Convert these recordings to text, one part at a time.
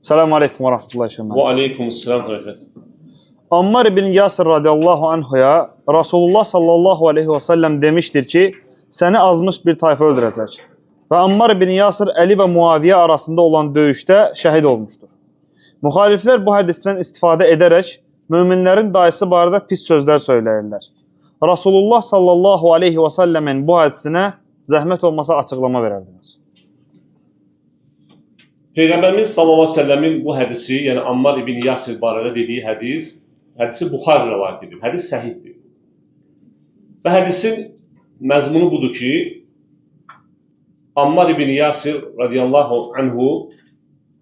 Selamun Aleyküm ve Rahmetullahi Şemal. Ve aleykümselam ve Ammar ibn Yasir radiyallahu anhuya Resulullah sallallahu aleyhi ve sellem demiştir ki, səni azmış bir tayfa öldürəcək. Və Ammar ibn Yasir Əli və Muaviyə arasında olan döyüşdə şəhid olmuşdur. Müxaliflər bu hədisdən istifadə edərək möminlərin dayısı barədə pis sözlər söyləyirlər. Resulullah sallallahu aleyhi ve sellemin bu hədisinə zəhmət olmasa açıqlama verərdiniz. Peyğəmbərimiz sallallahu aleyhi ve sellemin bu hədisi, yəni Ammar ibn Yasir barədə dediyi hədisi Buxar rəvayət edir. Hədis səhihdir. Və hədisin məzmunu budur ki, Ammar ibn Yasir radiyallahu anhu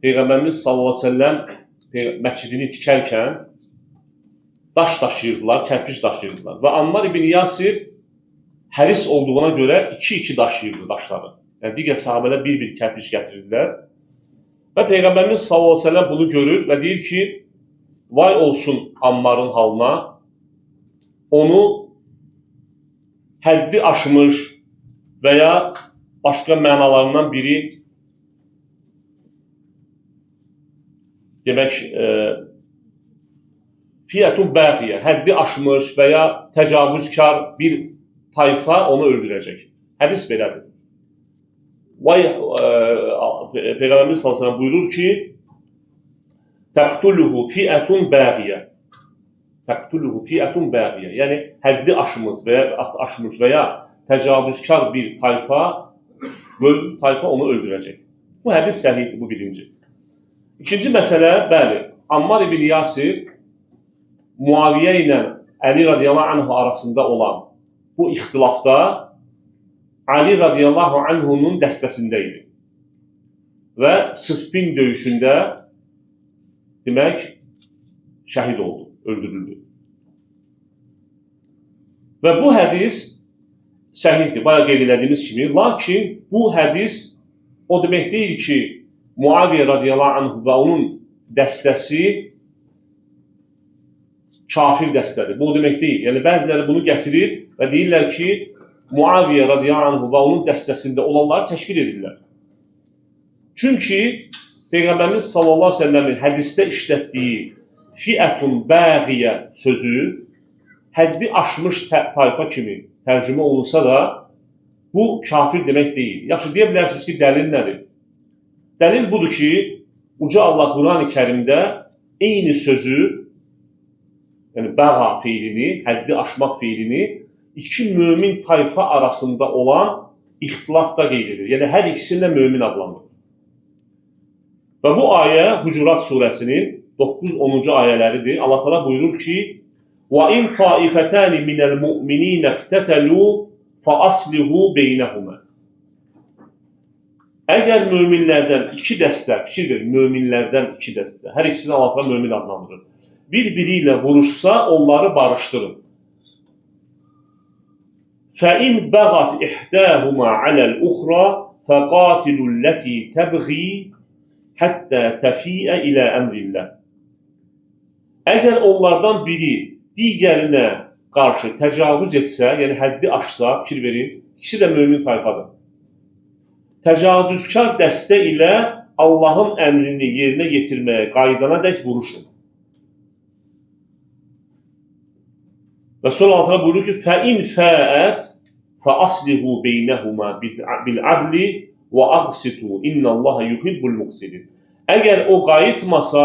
Peyğəmbərimiz sallallahu aleyhi ve sellem məscidini tikərkən daş daşıyırdılar, kərpic daşıyırdılar. Və Ammar ibn Yasir həris olduğuna görə iki daşıyırdı daşları. Yəni digər sahabələr bir kərpic gətirirdilər. Və Peyğəmbərimiz sallallahu aleyhi ve sellem bunu görür və deyir ki, vay olsun Ammarın halına, onu həddi aşmış və ya başqa mənalarından biri demək fiyyətun bəğiyyə, həddi aşmış və ya təcavüzkar bir tayfa onu öldürəcək. Hədis belədir. Vay Peyğəmbərimiz sallallahu aleyhi ve sellem buyurur ki, təqtuluhu fiyyətun bəğiyyə. Təqtuluhu fiyyətun bəğiyyə. Yəni həddi aşmış və ya təcavüzkar bir tayfa onu öldürəcək. Bu hədis səhihdir, bu birinci. İkinci məsələ, bəli, Ammar ibn Yasir Muaviyə ilə Əli radiyallahu anhu arasında olan bu ixtilafda Ali radiyallahu anhunun dəstəsində idi. Və Sıffin döyüşündə demək şəhid oldu, öldürüldü. Və bu hədis səhihdir, bayağı qeyd edildiyimiz kimi. Lakin bu hədis o demək deyil ki, Muaviyə radiyallahu anhu və onun dəstəsi kafir dəstədir. Bu o demək deyil. Yəni bəziləri bunu gətirir və deyirlər ki, Muaviyə radiyallahu anhu və onun dəstəsində olanları təşkil edirlər. Çünki Peyğəmbərimiz sallallahu aleyhi ve sellemin hədisdə işlətdiyi fiyyətun bəğiyyə sözü həddi aşmış tayfa kimi tərcümə olunsa da bu kafir demək deyil. Yaxşı, deyə bilərsiniz ki, dəlil nədir? Dəlil budur ki, Uca Allah Quran-ı Kərimdə eyni sözü, yəni bəğa fiilini, həddi aşmaq fiilini iki mömin tayfa arasında olan ixtilafda qeyd edir. Yəni hər ikisində mömin adlanır. Və bu ayə Hucurat surəsinin 9-10-cu ayələridir. Allah Teala buyurur ki: "Və in taifatan minel mu'minin iqtatalu fa aslihu beynəhuma." Əgər möminlərdən iki dəstə, fikir verin, möminlərdən iki dəstə, hər ikisini Allah Teala mömin adlandırır, bir-biri ilə vuruşsa, onları barışdırın. فَإِنْ بَغَتْ إِحْدَاهُمَا عَلَى الْأُخْرَى فَقَاتِلُوا الَّتِي تَبْغِي حَتَّى تَفِيءَ إِلَى أَمْرِ اللَّهِ. Əgər onlardan biri digərinə qarşı təcavüz etsə, yəni həddi aşsa, fikir verin, ikisi də mömin tayfadır. Təcavüzkar dəstə ilə Allahın əmrini yerinə yetirməyə qaydana dək vuruşun. Və sonra Allah buyurur ki, فَإِنْ فَاءَتْ فَأَصْلِهُ بَيْنَهُمَا بِالْعَدْلِ وَأَقْسِطُوا إِنَّ اللَّهَ يُحِبُّ الْمُقْسِطِينَ. Əgər o qayıtmasa,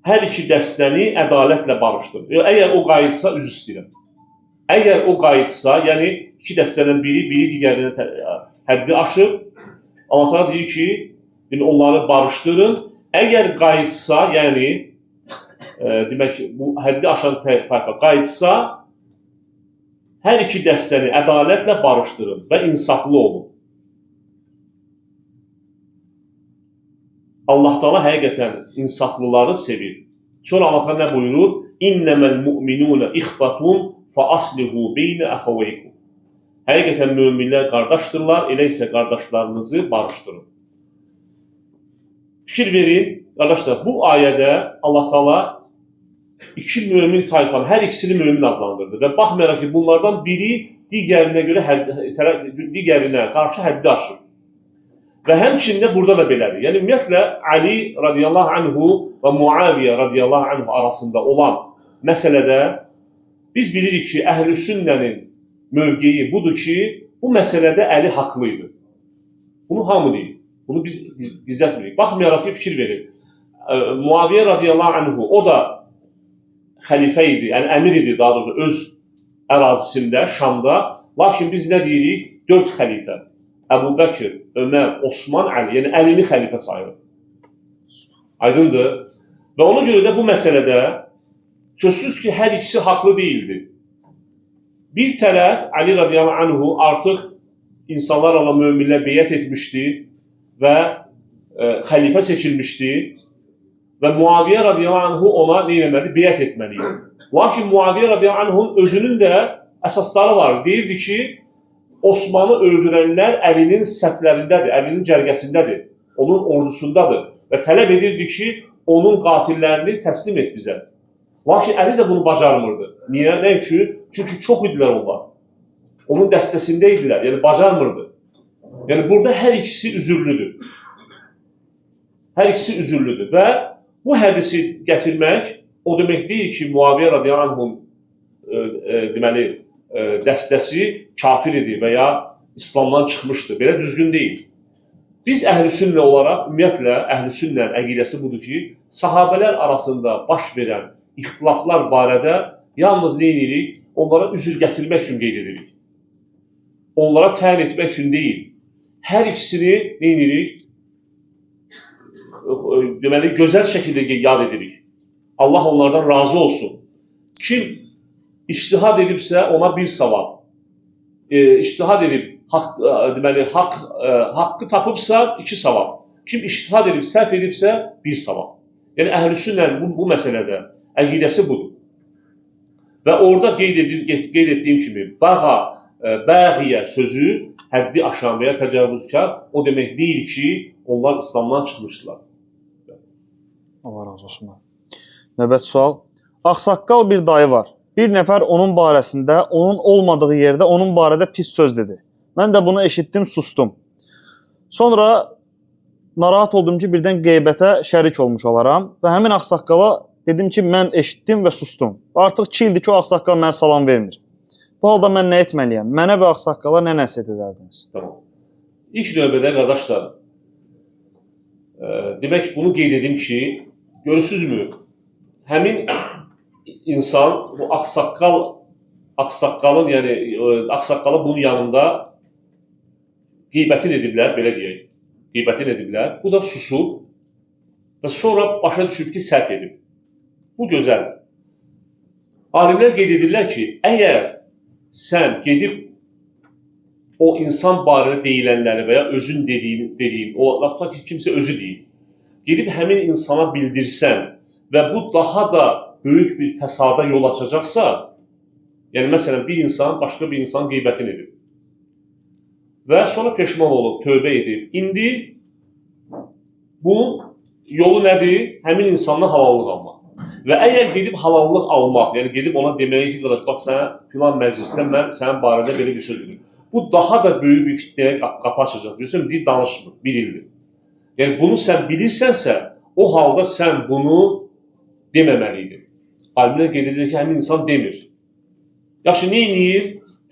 hər iki dəstəni ədalətlə barışdırın. Əgər o qayıtsa, üzr istəyirəm. Əgər o qayıtsa, yəni iki dəstədən biri digərinə həddi aşıb, Allah deyir ki, onları barışdırın. Əgər qayıtsa, yəni demək bu həddi aşan tayfa qayıtsa, hər iki dəstəni ədalətlə barışdırın və insaflı olun. Allah Teala həqiqətən insaflıları sevir. Sonra Allah Teala nə buyurur? İnnemel mu'minun ixvatun fa aslihu beyne axavaykum. Həqiqətən möminlər qardaşdırlar, elə isə qardaşlarınızı barışdırın. Fikir verin, qardaşlar, bu ayədə Allah Teala iki mömin tayfanın hər ikisini mömin adlandırdı və baxmayaraq ki, bunlardan biri digərinə görə digərinə qarşı həddi aşır. Və həmçində burada da belədir. Yəni ümumiyyətlə Ali radiyallahu anhu və Muaviyə radiyallahu anhu arasında olan məsələdə biz bilirik ki, Əhl-i Sünnənin mövqeyi budur ki, bu məsələdə Əli haqlı idi. Bunu hamı deyir. Bunu biz gizlətmirik. Baxmayaraq ki, fikir verir. Muaviyə radiyallahu anhu, o da xəlifə idi, yəni əmir idi daha doğrusu öz ərazisində, Şamda. Lakin biz nə deyirik? 4 xəlifə. Əbu Bəkir, Ömər, Osman, Əli, yəni Əlini xəlifə sayılır. Aydındır. Və ona görə də bu məsələdə sözsüz ki, hər ikisi haqlı deyildi. Bir tərəf, Ali radiyallahu anhu artıq insanlarla möminlər beyət etmişdi və xəlifə seçilmişdi və Muaviyə radiyallahu anhu ona nə eləmədi? Beyət etməliydi. Lakin Muaviyə radiyallahu anhunun özünün də əsasları var. Deyirdi ki, Osmanı öldürənlər Əlinin səhvlərindədir, Əlinin cərgəsindədir, onun ordusundadır və tələb edirdi ki, onun qatillərini təslim et bizə. Lakin Əli də bunu bacarmırdı. Niyə? Nə üçün? Çünki çox idilər onlar. Onun dəstəsində idilər, yəni bacarmırdı. Yəni burada hər ikisi üzürlüdür. Hər ikisi üzürlüdür və bu hədisi gətirmək o demək deyil ki, Muaviyə radiyallahu anhun deməli, dəstəsi kafir idi və ya İslamdan çıxmışdı. Belə düzgün deyil. Biz Əhl-i Sünnə olaraq, ümumiyyətlə, Əhl-i Sünnənin əqidəsi budur ki, sahabələr arasında baş verən ixtilaflar barədə yalnız nə edirik? Onlara üzr gətirmək üçün qeyd edirik. Onlara təyin etmək üçün deyil. Hər ikisini nə edirik? Deməli, gözəl şəkildə yad edirik. Allah onlardan razı olsun. Kim İctihad edibsə ona bir savab, İctihad edib deməli, haqqı tapıbsa 2 savab, kim İctihad edib səhv edibsə 1 savab. Yəni Əhl-i Sünnənin bu məsələdə əqidəsi budur. Və orada qeyd etdiyim kimi bəğiyə sözü həddi aşan və ya təcavüzkar o demək deyil ki, onlar İslamdan çıxmışdılar. Allah razı olsun. Növbəti sual. Ağsaqqal bir dayı var. Bir nəfər onun barəsində, onun olmadığı yerdə onun barədə pis söz dedi. Mən də bunu eşitdim, sustum. Sonra narahat oldum ki, birdən qeybətə şərik olmuş olaram və həmin ağsaqqala dedim ki, mən eşitdim və sustum. Artıq 2 ildir ki, o ağsaqqal mənə salam vermir. Bu halda mən nə etməliyəm? Mənə və ağsaqqala nə nəsihət edərdiniz? Tamam. İlk növbədə, qardaşlar, demək bunu qeyd edim ki, görürsünüzmü, həmin insan, bu ağsaqqalın, yəni ağsaqqalı bunun yanında qeybətin ediblər, belə deyək, qeybətin ediblər. Bu da susub və sonra başa düşüb ki, səhv edib. Bu gözəldir. Alimlər qeyd edirlər ki, əgər sən gedib o insan barədə deyilənləri və ya özün dediyin, o lafta ki, kimsə özü deyil, gedib həmin insana bildirsən və bu daha da böyük bir fəsada yol açacaqsa, yəni məsələn bir insan başqa bir insan qeybətini edib və sonra peşman olub, tövbə edib. İndi bu yolu nədir? Həmin insandan halallıq almaq. Və əgər gedib halallıq almaq, yəni gedib ona deməyə ki, qardaş, bax sən filan məclisdə mən sənin barədə belə bir söz dedim. Bu daha da böyük bir fitnəyə qapı açacaq. Görürsən, deyir, danışmır, bir ildir. Yəni bunu sən bilirsənsə, o halda sən bunu deməməliydin. Alimlər qeyd edir ki, həmin insan demir. Yaxşı, nə edir?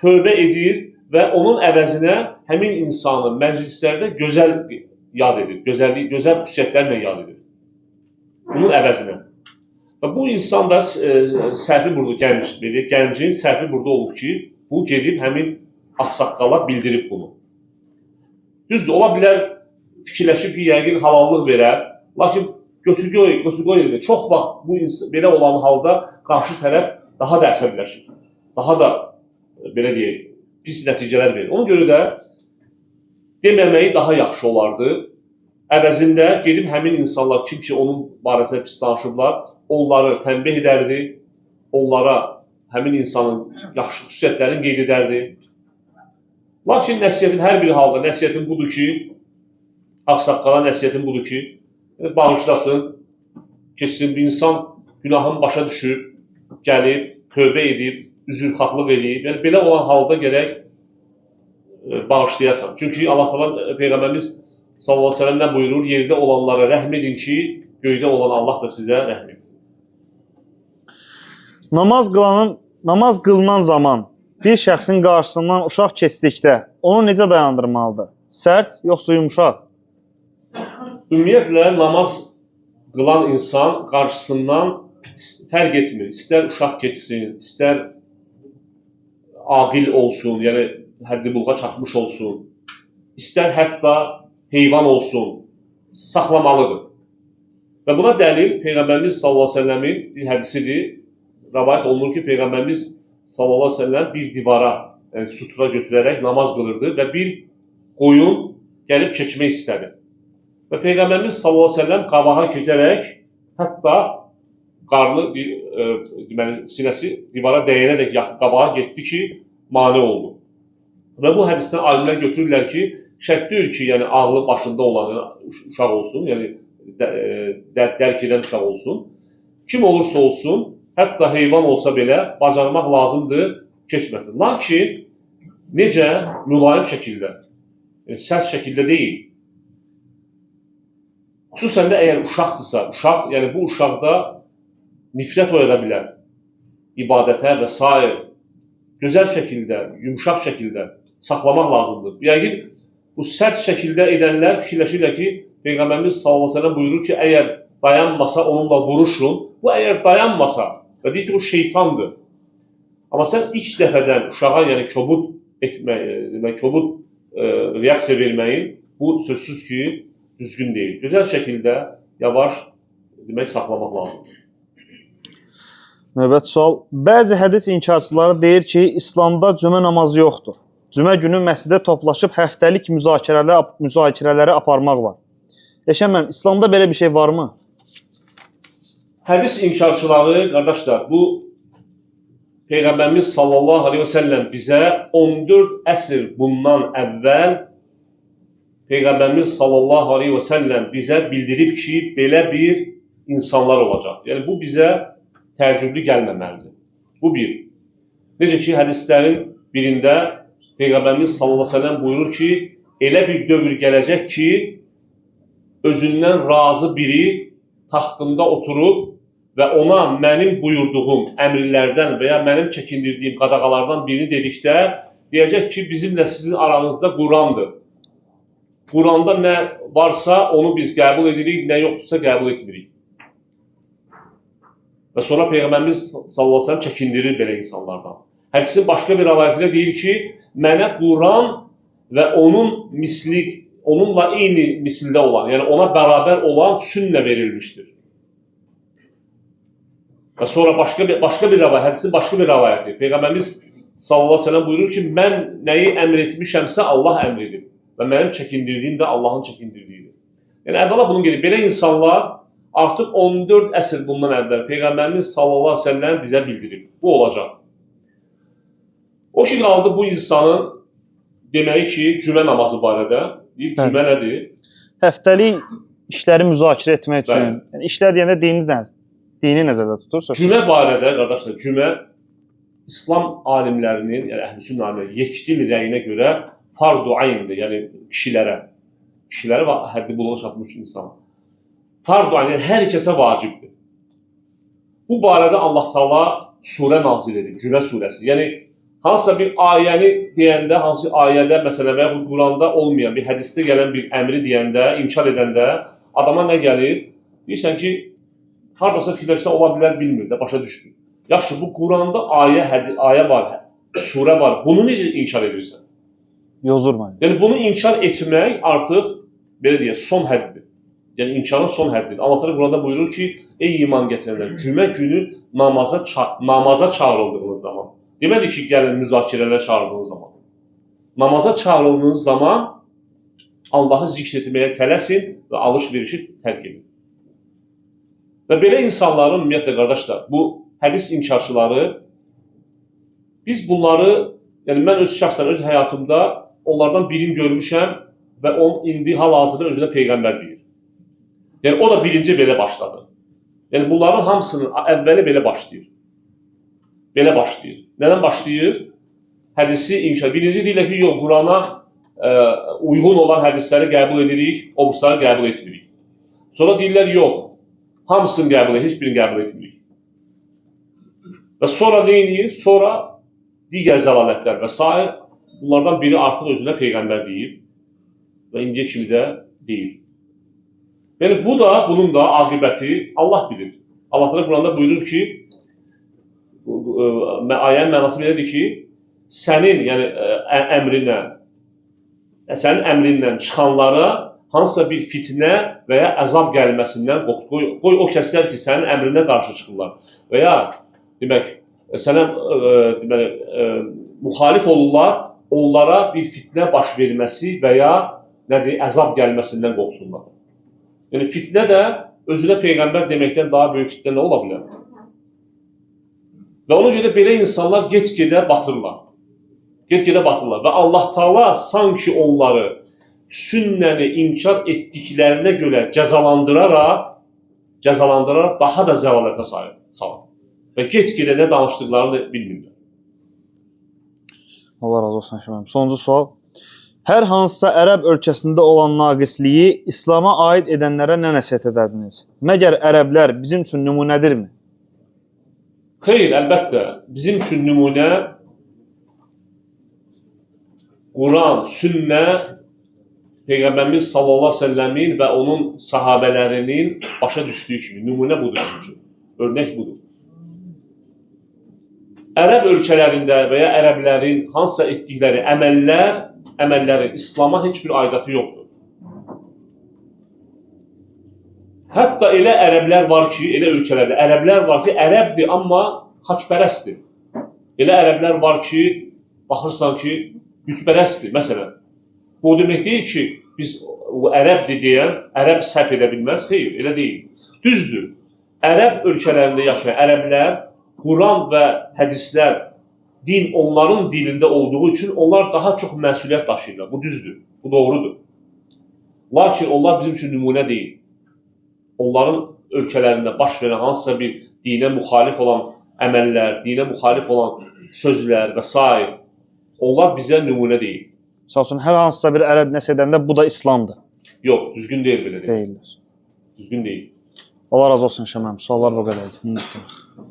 Tövbə edir və onun əvəzinə həmin insanı məclislərdə gözəl yad edir, gözəl xüsusiyyətlərlə yad edir. Bunun əvəzinə. Və bu insan da səhvi burada, gəncin səhvi burada olub ki, bu gedib həmin ağsaqqala bildirib bunu. Düzdür, ola bilər fikirləşib ki, yəqin halallıq verər, lakin götür-qoy edir. Çox vaxt bu belə olan halda qarşı tərəf daha da əsəbləşir. Daha da, belə deyək, pis nəticələr verir. Ona görə də deməməyi daha yaxşı olardı. Əvəzində gedib həmin insanlar, kim ki onun barəsində pis danışıblar, onları tənbih edərdi, onlara həmin insanın yaxşı xüsusiyyətlərini qeyd edərdi. Lakin nəsiyyətin hər bir halda, nəsiyyətin budur ki, ağsaqqala nəsiyyətin budur ki, bağışlasın, keçsin bir insan günahın başa düşüb, gəlib, tövbə edib, üzrxahlıq eləyib. Yəni belə olan halda gərək bağışlayasan. Çünki Allah Teala Peyğəmbərimiz sallallahu əleyhi və səlləm nə buyurur? Yerdə olanlara rəhm edin ki, göydə olan Allah da sizə rəhm etsin. Namaz qılınan zaman bir şəxsin qarşısından uşaq keçdikdə onu necə dayandırmalıdır? Sərt yoxsa yumuşaq? Ümumiyyətlə namaz qılan insan qarşısından fərq etmir. İstər uşaq keçsin, istər aqil olsun, yəni həddi buluğa çatmış olsun, istər hətta heyvan olsun, saxlamalıdır. Və buna dəlil Peyğəmbərimiz sallallahu əleyhi və səlləmin bir hədisidir. Rəvayət olunur ki, Peyğəmbərimiz sallallahu əleyhi və səlləm bir divara, yəni sutura götürərək namaz qılırdı və bir qoyun gəlib keçmək istədi. Və Peyğəmbərimiz sallallahu əleyhi və səlləm qabağa keçərək hətta qarnı deməli sinəsi divara dəyənərək qabağa getdi ki, mane oldu. Və bu hədisdən alimlər götürürlər ki, şərt deyil ki, yəni ağlı başında olan uşaq olsun, yəni dərk edən uşaq olsun. Kim olursa olsun, hətta heyvan olsa belə bacarmaq lazımdır, keçməsin. Lakin necə? Mülayim şəkildə, yəni sərt şəkildə deyil. Xüsusən də əgər uşaqdırsa, yəni bu uşaqda nifrət oyada bilər, ibadətə və s. Gözəl şəkildə, yumuşaq şəkildə saxlamaq lazımdır. Yəqin bu sərt şəkildə edənlər fikirləşirlər ki, Peyğəmbərimiz sallallahu əleyhi və səlləm buyurur ki, əgər dayanmasa onunla vuruşun. Bu əgər dayanmasa və deyir ki, bu şeytandır. Amma sən ilk dəfədən uşağa yəni kobud etmək, kobud reaksiya verməyin bu sözsüz ki, düzgün deyil. Gözəl şəkildə yavaş demək saxlamaq lazımdır. Növbəti sual. Bəzi hədis inkarçıları deyir ki, İslamda cümə namazı yoxdur. Cümə günü məscidə toplaşıb həftəlik müzakirələri aparmaq var. Eşən müəllim, İslamda belə bir şey varmı? Hədis inkarçıları, qardaşlar, bu Peyğəmbərimiz sallallahu aleyhi və səlləm bizə 14 əsr bundan əvvəl Peyğəmbərimiz sallallahu aleyhi və səlləm bizə bildirib ki, belə bir insanlar olacaq. Yəni bu bizə təəccüblü gəlməməlidir. Bu bir. Necə ki, hədislərin birində Peyğəmbərimiz sallallahu aleyhi və səlləm buyurur ki, elə bir dövr gələcək ki, özündən razı biri taxtında oturub və ona mənim buyurduğum əmrlərdən və ya mənim çəkindirdiyim qadağalardan birini dedikdə, deyəcək ki, bizimlə sizin aranızda Qurandır. Quranda nə varsa onu biz qəbul edirik, nə yoxdursa qəbul etmirik. Və sonra Peyğəmbərimiz sallallahu əleyhi və səlləm çəkindirir belə insanlardan. Hədisin başqa bir rəvayətində deyir ki, mənə Quran və onunla eyni misildə olan, yəni ona bərabər olan sünnə verilmişdir. Və sonra başqa bir rəvayət, hədisin başqa bir rəvayəti. Peyğəmbərimiz sallallahu əleyhi və səlləm buyurur ki, mən nəyi əmr etmişəmsə Allah əmr edib və mənim çəkindirdiyim də Allahın çəkindirdiyidir. Yəni əvvəla bunun gedib. Belə insanlar artıq 14 əsr bundan əvvəl Peyğəmbərimiz sallallahu əleyhi və səlləm bizə bildirib. Bu olacaq. O ki qaldı bu insanın deməyi ki, cümə namazı barədə. Cümə nədir? Həftəlik işləri müzakirə etmək üçün. Yəni işlər deyəndə dini nəzərdə tutursa. Cümə barədə, qardaşlar, cümə İslam alimlərinin, yəni əhl-i-sünnə alimlərinin yekdil rəyinə görə fardu ayndir, yəni kişilərə və həddi buluğa çatmış insan. Fardu ayn, yəni hər kəsə vacibdir. Bu barədə Allah Teala surə nazil edir, Cümə surəsi. Yəni hansısa bir ayəni deyəndə, hansı ayədə məsələn və ya Quranda olmayan bir hədisdə gələn bir əmri deyəndə, inkar edəndə adama nə gəlir? Deyirsən ki, haradasa fikirləşsə ola bilər, bilmir də, başa düşmür. Yaxşı, bu Quranda ayə var, surə var. Bunu necə inkar edirsən? Yozur məni. Yəni bunu inkar etmək artıq belə deyək, son həddir. Yəni inkarın son həddidir. Allah Teala Quranda buyurur ki, ey iman gətirənlər, cümə günü namaza çağırıldığınız zaman. Demədi ki, gəlin müzakirələrə çağırıldığınız zaman. Namaza çağırıldığınız zaman Allahı zikr etməyə tələsin və alış-verişi tərk edin. Və belə insanların ümumiyyətlə qardaşlar, bu hədis inkarçıları, biz bunları, yəni mən öz şəxsən, öz həyatımda onlardan birini görmüşəm və onun indi hal-hazırda özünə Peyğəmbər deyir. Yəni o da birinci belə başladı. Yəni bunların hamısının əvvəli belə başlayır. belə başlayır. Nədən başlayır? Hədisi inkar. Birinci deyirlər ki, yox, Qurana uyğun olan hədisləri qəbul edirik, o bursları qəbul etmirik. Sonra deyirlər, yox, hamısını qəbul edirik, heç birini qəbul etmirik. Və sonra nə edir? Sonra digər zəlalətlər və s. Bunlardan biri artıq özünə Peyğəmbər deyib və indiyə kimi də deyil. Yəni, bunun da aqibəti Allah bilir. Allah Quranda buyurur ki, ayənin mənası belədir ki, sənin əmrindən çıxanlara hansısa bir fitnə və ya əzab gəlməsindən qorxu. Qoy o kəslər ki, sənin əmrinə qarşı çıxırlar və ya demək, sənə müxalif olurlar, onlara bir fitnə baş verməsi və ya əzab gəlməsindən qorxsunlar. Yəni, fitnə də özünə Peyğəmbər deməkdən daha böyük fitnə nə ola bilər? Və ona görə belə insanlar get-gedə batırlar. Get-gedə batırlar və Allah Taala sanki onları sünnəni inkar etdiklərinə görə cəzalandıraraq daha da zəlalətə salır. Və get-gedə nə danışdıqlarını bilmirlər. Allah razı olsun. Sonuncu sual. Hər hansısa ərəb ölkəsində olan naqisliyi İslama aid edənlərə nə nəsihət edərdiniz? Məgər ərəblər bizim üçün nümunədirmi? Xeyr, əlbəttə. Bizim üçün nümunə Quran, sünnə, Peyğəmbərimiz sallallahu əleyhi və səlləmin və onun sahabələrinin başa düşdüyü kimi nümunə budur bizim üçün. Örnək budur. Ərəb ölkələrində və ya ərəblərin hansısa etdikləri əməllərin İslama heç bir aidiyyatı yoxdur. Hətta elə ərəblər var ki, elə ölkələrdə ərəblər var ki, ərəbdir, amma xaçpərəstdir. Elə ərəblər var ki, baxırsan ki, bütpərəstdir. Məsələn, bu demək deyil ki, biz ərəbdir deyən, ərəb səhv edə bilməz. Xeyr, elə deyil. Düzdür, ərəb ölkələrində yaşayan ərəblər Quran və hədislər, din onların dilində olduğu üçün onlar daha çox məsuliyyət daşıyırlar. Bu düzdür, bu doğrudur. Lakin onlar bizim üçün nümunə deyil. Onların ölkələrində baş verən hansısa bir dinə müxalif olan əməllər, dinə müxalif olan sözlər və s. onlar bizə nümunə deyil. Məsələn, hər hansısa bir ərəb nəsə edəndə bu da İslamdır. Yox, düzgün deyil belə deyil. Deyildir. Düzgün deyil. Allah razı olsun Şəməm. Suallar bu qədərdir. Minnətdarım.